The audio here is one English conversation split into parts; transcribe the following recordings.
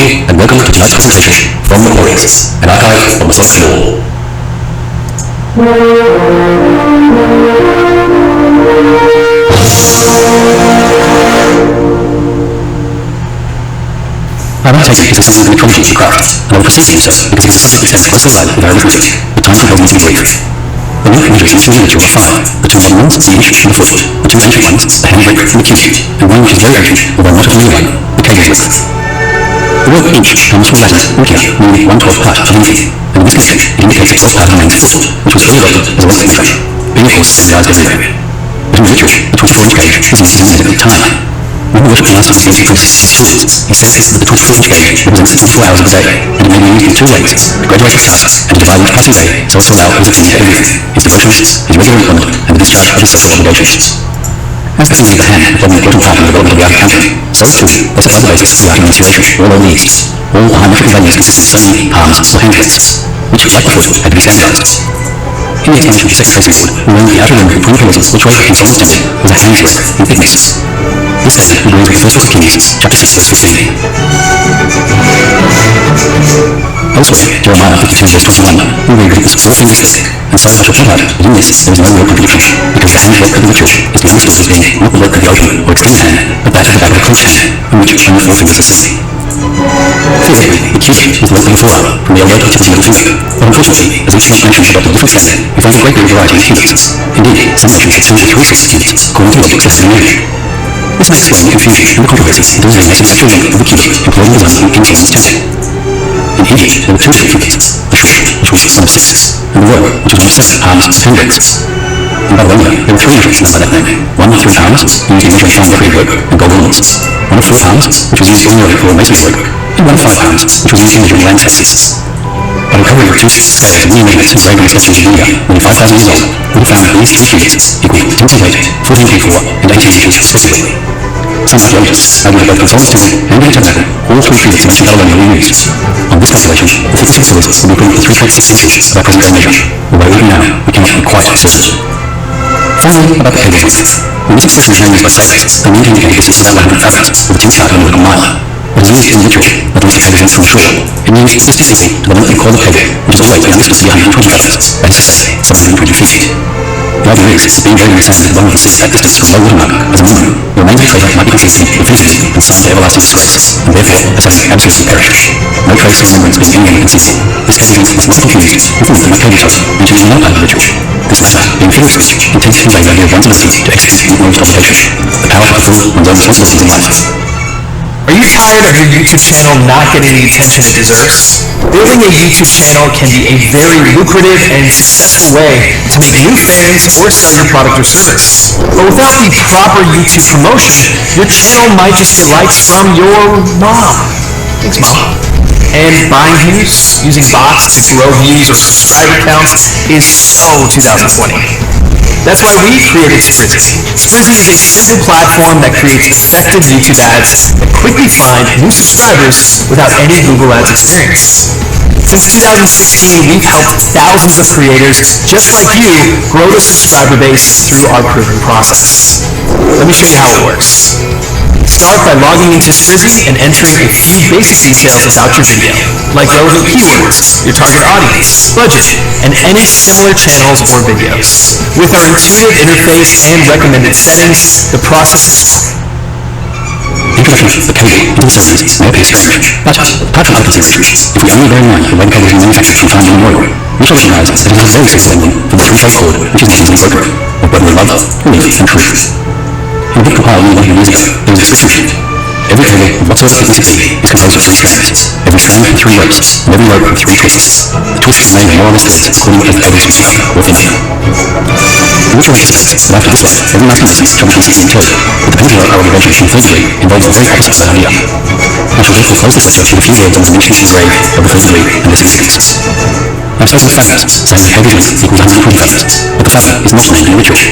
you, and welcome to tonight's presentation from the Warriors, an archive of mythology lore. Our undertaking is a science of mythology to craft, and I will proceed to do so because it is a subject that is closely allied with our arithmetic, but time compels me to be brief. The link measures in two individual of 5, the two modern ones, the inch and the foot, the two ancient ones, the handbrake and the cubit, and one which is very ancient, although not a familiar one, the cable's length. The word inch comes from Latin uncia, meaning 1/12 part of an inch, and in this connection it indicates the 12th part of a man's foot, which was fully adopted as a length measure, being of course standardized everywhere. But in the ritual, the 24-inch gauge was used in the at the time. When the worship master was using priests' swords, he said that the 24-inch gauge represents the 24 hours of the day, and it may be used in two ways: to graduate his tasks and to divide each passing day so as to allow his attention to everything, his devotions, his regular employment, and the discharge of his social obligations. As the finger of the hand played an important part in the development of the art of counting, so too they supplied the basis for the art of enunciation, or over the East. All hieroglyphic values consist of stone, palms, or hand lengths, which, like the foot, had to be standardized. In the explanation of the second facing board, we learned the outer rim between the pillars which way in Solomon's temple was a hand's breadth in thickness. This standard agrees with 1 Book of Kings, chapter 6, verse 15. Elsewhere, Jeremiah 52, verse 21, we read that it was 4 fingers thick, and so I shall point out that in this there is no real contradiction, because the hand breadth of the ritual is to be understood as being not the breadth of the open or extended hand, but that of the back of a closed hand, in which only 4 fingers are seen. Theoretically, the cubit is the length of the forearm, from the elbow to the tip of the middle finger, but unfortunately, as each of nations adopted a different standard, we find a great deal of variety in cubits. Indeed, some nations have 2 to 3 6 cubits, according to logic system in age. This may explain the confusion and the controversy that is the actual length of the cubit employed in the design in King Solomon's temple. In Egypt, there were 2 different cubits, the short, which was one of 6, and the long, which was one of 7 arms and handbreadths. In Babylonia, there were 3 measurements known by that name: one of 3 arms, used in measuring fine decorative work and gold ornaments; one of 4 arms, which was used ordinarily for masonry work; and one of 5 arms, which was used in measuring landscapes. By recovering reduced scales of new measurements engraved in specimens of India, nearly 5,000 years old, we have found that these 3 cubits equal 10 feet 8, 14 feet 4, and 18 inches respectively. Some archaeologists argue that both in Solomon's temple and in the tabernacle, all 3 cubits in ancient Babylonia were used. On this calculation, the thickness of the pillars would be equivalent to 3.6 inches of our present day measure, although even now we cannot be quite certain. Finally, about the cable's length. When this expression is now used by sailors, they mean to indicate a distance of about 100 fathoms, with a 10th part of a nautical mile. But as used in the ritual, not unless the cable is length from the shore, it means distance equal to the length of the coil of cable, which is always understood to be 120 fathoms, that is to say, 720 feet. The idea is that being buried in the sand at the bottom of the sea at that distance from low water mark, as a minimum, the remains of the treasure might be considered to be definitively and signed to everlasting disgrace, and therefore as having absolutely perished. No trace or remembrance being anywhere concealed. This conclusion must not be confused with the that cable toast mentioned in another part of the ritual. This latter, being figure of speech, intends to convey the idea of one's ability to execute the utmost obligation, the power to fulfill one's own responsibilities in life. Are you tired of your YouTube channel not getting the attention it deserves? Building a YouTube channel can be a very lucrative and successful way to make new fans or sell your product or service. But without the proper YouTube promotion, your channel might just get likes from your mom. Thanks, Mom. And buying views, using bots to grow views or subscriber counts is so 2020. That's why we created Sprizzy. Sprizzy is a simple platform that creates effective YouTube ads that quickly find new subscribers without any Google Ads experience. Since 2016, we've helped thousands of creators just like you grow their subscriber base through our proven process. Let me show you how it works. Start by logging into Sprizzy and entering a few basic details about your video, like relevant keywords, your target audience, budget, and any similar channels or videos. With our intuitive interface and recommended settings, the process is Introduction of the cable into the 70s may appear strange, but apart from other considerations, if we only bear in mind the way the cable is manufactured from time immemorial, we shall recognize that it is a very simple emblem for the three-phase cord which is not easily broken, of brotherly love, belief, and truth. In a book compiled nearly 100 years ago, there is a description sheet. Every cable of whatsoever thickness it be is composed of 3 strands, every strand from 3 ropes, and every rope from 3 twists. The twists are made more or less thick according as the cable is deeper or thinner. The ritual anticipates that after this life, every lasting distance shall be completely interred, but the penalty of our obligation from the third degree involves the very opposite of that idea. I shall therefore close this lecture with a few words on the dimensions engraved of the third degree and their significance. I've spoken of fathoms, saying that cable's length equals 120 fathoms, but the fathom is not named in the ritual.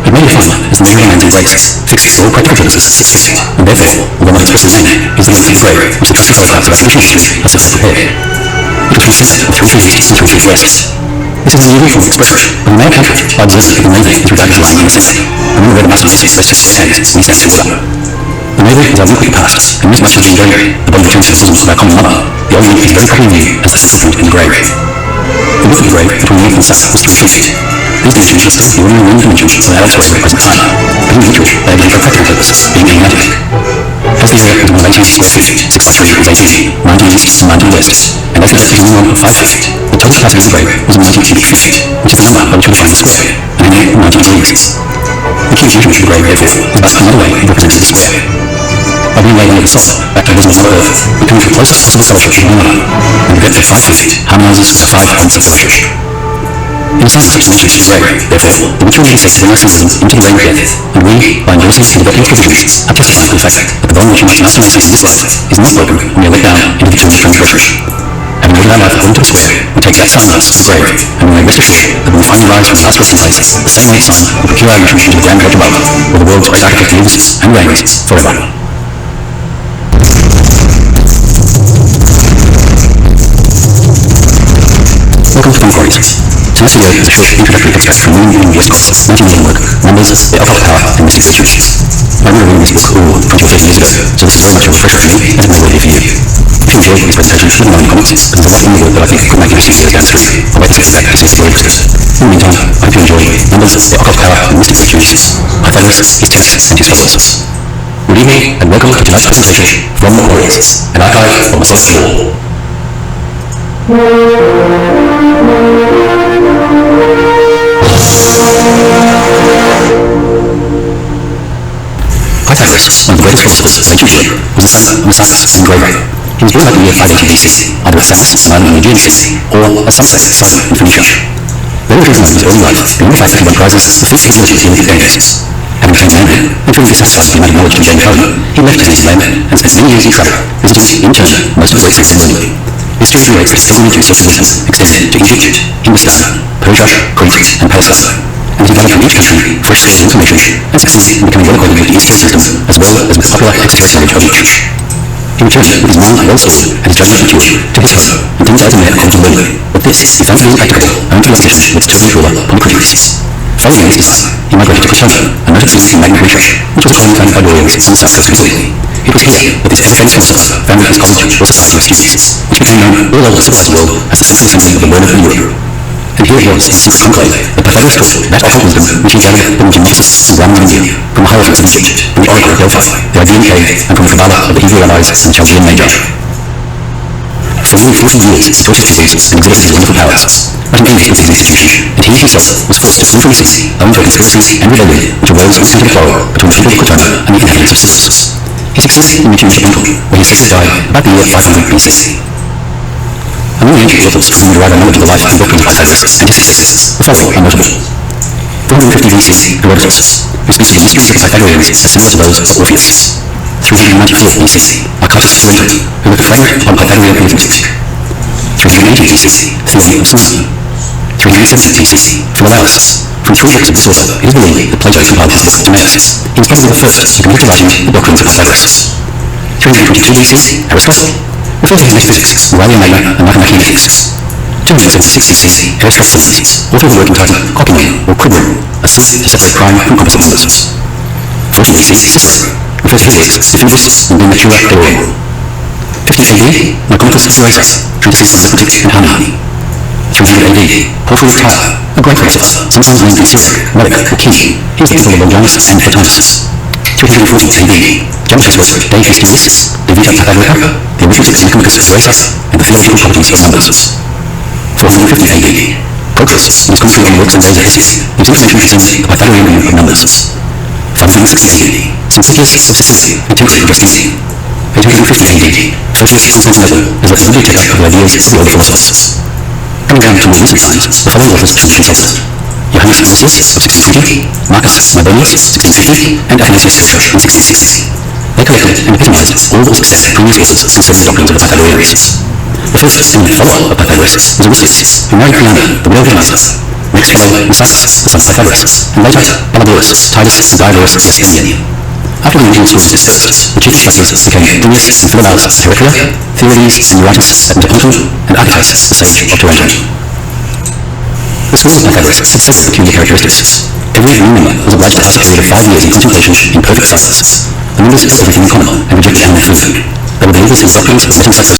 It may be defined as the measure of a man's embrace, fixed for all practical purposes at 6 feet, and therefore, although not expressly named, is the length of the grave which the trusty photographs of our traditional history are said to have prepared. It was 3 feet of 3 feet east and 3 feet west. This is an unusual form of expression, but we may account for it by observing that the navel is regarded as lying in the centre, and when the red masterpiece rests its right hand, we stand in order. The navel is our nuclear past, and this much has been buried, the body returns to the bosom of our common mother, The Orient is very probably new as the central point in the grave. The width of the grave between north and south was 3 feet. These dimensions listed the ordinary room dimensions of Alex grave at present time, but in ritual they are given for practical purposes, being enigmatic. As the area was 180 square feet, 6 by 3 was 18, 19 east and 19 west, and as it is a minimum of 5 feet, the total capacity of the grave was 90 cubic feet, which is the number by which we define a square, an angle of 90 degrees. The cubic measurement of the grave, therefore, is thus another way of representing the square. By being laid under the soil, back to the bosom of Earth, we come to the closest possible fellowship with one another, and the depth of 5 feet harmonizes the 5 points of fellowship. In a sense of such dimensions to the grave, therefore, the ritual is said to bring our symbolism into the grave of death, and we, by endorsing the doctrine of provisions, have testified to the fact that the bond which unites master masons in this life is not broken when we are let down into the tomb of transgression. Having ordered our life according to the square, we take that sun with us to the grave, and we may rest assured that when we finally rise from the last resting place, the same white sun will procure our entrance into the grand lodge above, where the world's great architect lives and reigns forever. Welcome to Fun Quarries. Tonight's video is a short introductory extract from William Henry Westcott's 1911 work, Numbers, the Occult Power, and Mystic Virtues. I remember reading this book 20 or 30 years ago, so this is very much a refresher for me, as it may well be for you. If you enjoyed these presentations, let me know in the comments, as there's a lot in the work that I think could make interesting videos down the street. I'll wait to get back to see if you're interested. In the meantime, I hope you enjoy Numbers, the Occult Power, and Mystic Virtues, Pythagoras, his text, and his followers. Good evening, and welcome to tonight's presentation from the Quarries, an archive of Masonic law. Pythagoras, one of the greatest philosophers of ancient Europe, was the son of Messias and engraver. He was born about the year 580 BC, either at Samos, an island in the Aegean Sea, or as some say, Sidon in Phoenicia. The other reason of his early life, beyond the fact that he won prizes for feats of agility in Olympic games. Having trained manhood, and feeling dissatisfied with the amount of knowledge he gained home, he left his native land and spent many years in travel, visiting, in turn, most of the great seats of learning. History narrates that pilgrimages of wisdom extended to Egypt, Hindustan, Persia, Crete, and Palestine, and he gathered from each country fresh scores of information and succeeded in becoming well acquainted with the East Coast wisdom as well as with popular exercise knowledge of each. He returned with his mind well stored and his judgment matured to his home, and things as a mere according to learning, but this he found to be impracticable owing to the opposition of its turbulent ruler, Polycrites. Following this design, he migrated to Crotona, a noted city in Magna Graecia, which was a colony founded by Dorians on the south coast of Italy. It was here that this ever-famous philosopher founded his college or society of students, which became known all over the civilized world as the central assembly of the learned of Europe. And here it was in the secret conclave that Pythagoras taught that occult wisdom which he gathered from the gymnostics and Brahmins of India, from the hieroglyphs of Egypt, from the oracle of Delphi, the Idaean cave, and from the Kabbalah of the Hebrew rabbis and the Chaldean Magi. For nearly 40 years he taught his students and exhibited his wonderful powers, but it ended with his execution, and he himself was forced to flee from the city owing to a conspiracy and rebellion which arose on account of a quarrel between the people of Crotona and the inhabitants of Samos. He succeeded in reaching Ancient Temple, where he is said to die about the year 500 BC. Among the ancient authors from whom we derive our knowledge of the life and doctrines of Pythagoras and his texts, the following are notable. 450 BC, Herodotus, who speaks of the mysteries of the Pythagoreans as similar to those of Orpheus. 394 BC, Archytas of Sorrento, who wrote the fragment on Pythagorean arithmetic. 380 BC, Theory of Solution. 370 BC, Philolaus. From 3 books of this author, it is believed that Plato compiled his book Timaeus. He was probably the first to commit to writing the doctrines of Pythagoras. 322 BC, Aristotle, referred to his metaphysics, Moralia Magna, and Mathematics. 276 BC, Eratosthenes, author of the work entitled Copying, or Quibbling, a sieve to separate prime from composite numbers. 40 BC, Cicero, refers to his works De Finibus and De Natura Deorum. 50 AD, Nicomacheus of Piraeus, treatises on arithmetic and harmony. 300 AD, Porphyry of Tyre, a great philosopher, sometimes named in Syriac, Melic, or King. He was the pupil of Longinus and Plotinus. 340 AD, geometry's work De Estivis, De Vita Pythagorica, the arithmetic of Nicomacheus of Piraeus, and the theological properties of numbers. 450 AD, Proclus, in his commentary on the works and days of Hesiod, gives information concerning the Pythagorean meaning of numbers. 560 AD, Simplicius of Sicily, contemporary of Justinian. 850 AD, Photius of Constantinople is a bibliotheca of the ideas of the old philosophers. Coming down to more recent times, the following authors tend to consult: Johannes Hosius of 1620, Marcus Mabonius 1650, and Athanasius Fischer in 1660. They collected and epitomized all that was said by previous authors concerning the doctrines of the Pythagoreans. The first eminent follower of Pythagoras was Aristides, who married Cleander, the widow of his master. Next followed Messias, the son of Pythagoras, and later Balabulus, Titus, and Diodorus the Estonian. After the original schools dispersed, the chief collectors became Ennius and Philolaus at Heraclea, Theories and Eurytus at Metapontum, and Archytas, the sage of Tarentum. The school of Pythagoras had several peculiar characteristics. Every new member was obliged to pass a period of 5 years in contemplation in perfect silence. The members took everything in common and rejected animal food. They were believers in the doctrines of metempsychosis